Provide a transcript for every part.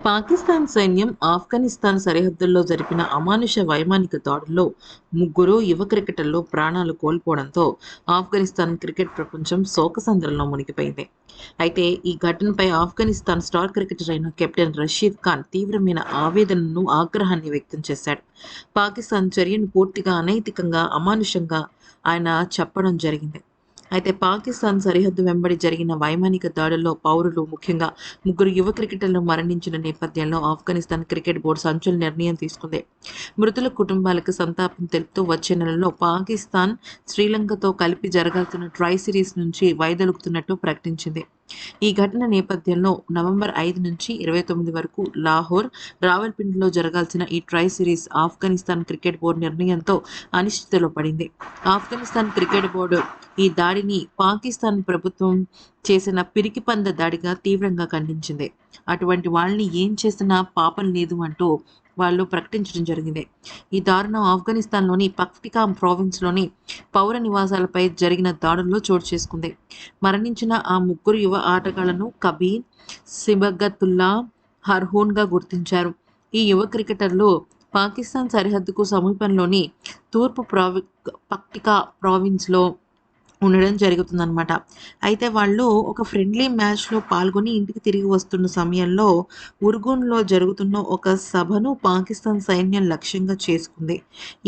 పాకిస్తాన్ సైన్యం ఆఫ్ఘనిస్తాన్ సరిహద్దుల్లో జరిపిన అమానుష వైమానిక దాడుల్లో ముగ్గురు యువ క్రికెటర్లు ప్రాణాలు కోల్పోవడంతో ఆఫ్ఘనిస్తాన్ క్రికెట్ ప్రపంచం శోకసంద్రంలో మునిగిపోయింది. అయితే ఈ ఘటనపై ఆఫ్ఘనిస్తాన్ స్టార్ క్రికెటర్ అయిన కెప్టెన్ రషీద్ ఖాన్ తీవ్రమైన ఆవేదనను, ఆగ్రహాన్ని వ్యక్తం చేశాడు. పాకిస్తాన్ చర్యను పూర్తిగా అనైతికంగా, అమానుషంగా ఆయన చెప్పడం జరిగింది. అయితే పాకిస్తాన్ సరిహద్దు వెంబడి జరిగిన వైమానిక దాడుల్లో పౌరులు, ముఖ్యంగా ముగ్గురు యువ క్రికెటర్లు మరణించిన నేపథ్యంలో ఆఫ్ఘనిస్తాన్ క్రికెట్ బోర్డు సంచలన నిర్ణయం తీసుకుంది. మృతుల కుటుంబాలకు సంతాపం తెలుపుతూ వచ్చే నెలలో పాకిస్తాన్ శ్రీలంకతో కలిపి జరగాల్సిన ట్రై సిరీస్ నుంచి వైదొలుగుతున్నట్టు ప్రకటించింది. ఈ ఘటన నేపథ్యంలో నవంబర్ 5 నుంచి 29 వరకు లాహోర్, రావల్పిండిలో జరగాల్సిన ఈ try series Afghanistan cricket board నిర్ణయంతో అనిశ్చితిలో పడింది. ఆఫ్ఘనిస్తాన్ క్రికెట్ బోర్డు ఈ దాడిని పాకిస్తాన్ ప్రభుత్వం చేసిన పిరికిపంద దాడిగా తీవ్రంగా ఖండించింది. అటువంటి వాళ్ళని ఏం చేసినా పాపం లేదు అంటూ వాళ్ళు ప్రకటించడం జరిగింది. ఈ దారుణం ఆఫ్ఘనిస్తాన్లోని పక్టికా ప్రావిన్స్లోని పౌర నివాసాలపై జరిగిన దాడుల్లో చోటు చేసుకుంది. మరణించిన ఆ ముగ్గురు యువ ఆటగాళ్లను కబీర్ సిబగతుల్లా హర్హోన్గా గుర్తించారు. ఈ యువ క్రికెటర్లు పాకిస్తాన్ సరిహద్దుకు సమీపంలోని తూర్పు పక్టికా ప్రావిన్స్లో ఉండడం జరుగుతుందన్నమాట. అయితే వాళ్ళు ఒక ఫ్రెండ్లీ మ్యాచ్లో పాల్గొని ఇంటికి తిరిగి వస్తున్న సమయంలో ఉర్గూన్లో జరుగుతున్న ఒక సభను పాకిస్తాన్ సైన్యం లక్ష్యంగా చేసుకుంది.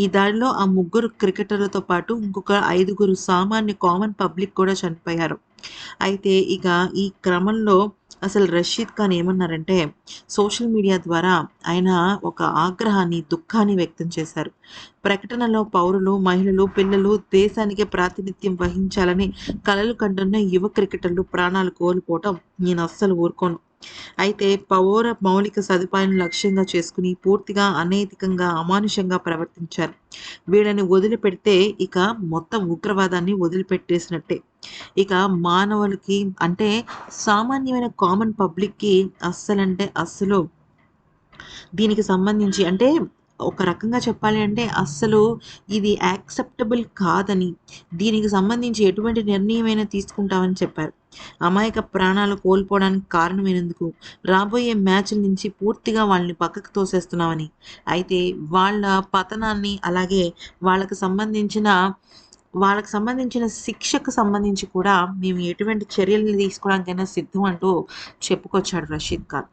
ఈ దాడిలో ఆ ముగ్గురు క్రికెటర్లతో పాటు ఇంకొక 5గురు సామాన్య కామన్ పబ్లిక్ కూడా చనిపోయారు. అయితే ఇక ఈ క్రమంలో అసలు రషీద్ ఖాన్ ఏమన్నారంటే, సోషల్ మీడియా ద్వారా ఆయన ఒక ఆగ్రహాన్ని, దుఃఖాన్ని వ్యక్తం చేశారు. ప్రకటనలో పౌరులు, మహిళలు, పిల్లలు దేశానికి ప్రాతినిధ్యం వహించాలని కలలు కంటున్న యువ క్రికెటర్లు ప్రాణాలు కోల్పోవటం నేను అస్సలు ఊరుకోను. అయితే పౌర మౌలిక సదుపాయాలను లక్ష్యంగా చేసుకుని పూర్తిగా అనైతికంగా, అమానుషంగా ప్రవర్తించారు. వీళ్ళని వదిలిపెడితే ఇక మొత్తం ఉగ్రవాదాన్ని వదిలిపెట్టేసినట్టే. ఇక మానవులకి అంటే సామాన్యమైన కామన్ పబ్లిక్‌కి అస్సలంటే అస్సలు దీనికి సంబంధించి అంటే ఒక రకంగా చెప్పాలి అంటే అస్సలు ఇది యాక్సెప్టబుల్ కాదని, దీనికి సంబంధించి ఎటువంటి నిర్ణయమైనా తీసుకుంటామని చెప్పారు. అమాయక ప్రాణాలు కోల్పోవడానికి కారణమైనందుకు రాబోయే మ్యాచ్‌ల నుంచి పూర్తిగా వాళ్ళని పక్కకు తోసేస్తున్నామని, అయితే వాళ్ళ పతనాన్ని అలాగే వాళ్ళకి సంబంధించిన శిక్షకు సంబంధించి కూడా మేము ఎటువంటి చర్యలు తీసుకోవడానికైనా సిద్ధం అంటూ చెప్పుకొచ్చాడు రషీద్ ఖాన్.